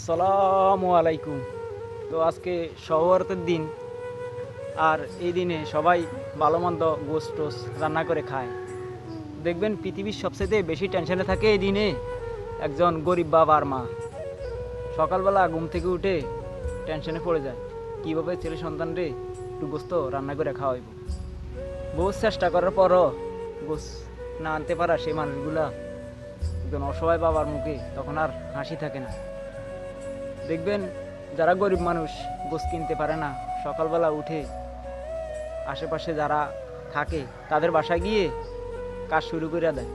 আসসালামু আলাইকুম। তো আজকে শহরের দিন, আর এই দিনে সবাই ভালো মন্দ গোস্ত টোস রান্না করে খায়। দেখবেন পৃথিবীর সবচেয়ে বেশি টেনশনে থাকে এই দিনে একজন গরিব বাবা আর মা। সকালবেলা ঘুম থেকে উঠে টেনশনে পড়ে যায় কীভাবে ছেলে সন্তানরে একটু গোস্ত রান্না করে খাওয়াইব। বহু চেষ্টা করার পরও গোস্ত না আনতে পারা সেই মানুষগুলা একজন অসহায় বাবার মুখে তখন আর হাসি থাকে না। দেখবেন যারা গরিব মানুষ গোস্ত কিনতে পারে না, সকালবেলা উঠে আশেপাশে যারা থাকে তাদের বাসায় গিয়ে কাজ শুরু করে দেয়।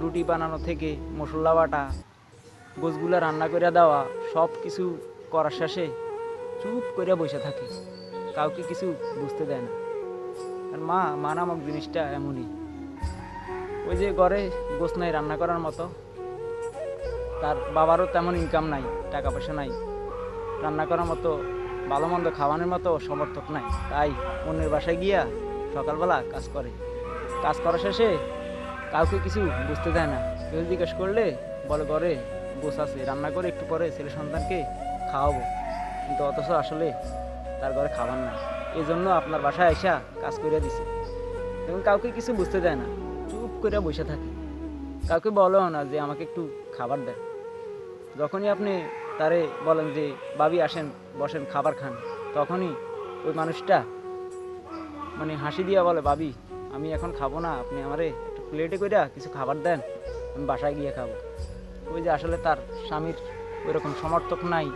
রুটি বানানো থেকে মশলা বাটা, গোস্তগুলা রান্না করে দেওয়া, সব কিছু করার শেষে চুপ করে বসে থাকে, কাউকে কিছু বুঝতে দেয় না। আর মা নামক জিনিসটা এমনই, ওই যে ঘরে গোস্ত নাই রান্না করার মতো, তার বাবারও তেমন ইনকাম নাই, টাকা পয়সা নাই, রান্না করার মতো ভালো মন্দ খাওয়ানোর মতো সমর্থক নাই, তাই অন্যের বাসায় গিয়া সকালবেলা কাজ করা শেষে কাউকে কিছু বুঝতে দেয় না। কেউ জিজ্ঞেস করলে বলে ঘরে গোছ আছে, রান্না করে একটু পরে ছেলে সন্তানকে খাওয়াবো, কিন্তু অথচ আসলে তার ঘরে খাবার নাই। এই জন্য আপনার বাসায় আইসা কাজ করে দিছে, এবং কাউকে কিছু বুঝতে দেয় না, চুপ করে বসে থাকে, কাউকে বলেও না যে আমাকে একটু খাবার দেয়। যখনই আপনি তারে বলেন যে ভাবি আসেন বসেন খাবার খান, তখনই ওই মানুষটা হাসি দিয়া বলে ভাবি আমি এখন খাবো না, আপনি আমারে একটা প্লেটে করে কিছু খাবার দেন, আমি বাসায় গিয়ে খাবো। ওই যে আসলে তার স্বামীর ওইরকম সমর্থক নাই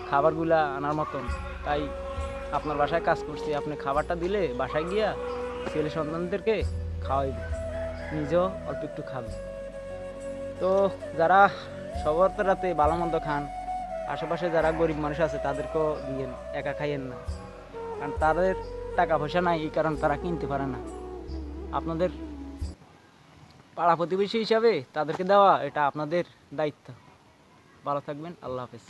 খাবারগুলা আনার মতন, তাই আপনার বাসায় কাজ করছি, আপনি খাবারটা দিলে বাসায় গিয়া ছেলে সন্তানদেরকে খাওয়াইবে, নিজেও অল্প একটু খাবে। তো যারা সবার রাতে ভালো মন্দ খান, আশেপাশে যারা গরিব মানুষ আছে তাদেরকেও দিয়েন, একা খাইয়েন না, কারণ তাদের টাকা পয়সা নাই, এই কারণ তারা কিনতে পারে না। আপনাদের পাড়া প্রতিবেশী হিসাবে তাদেরকে দেওয়া এটা আপনাদের দায়িত্ব। ভালো থাকবেন, আল্লাহ হাফেজ।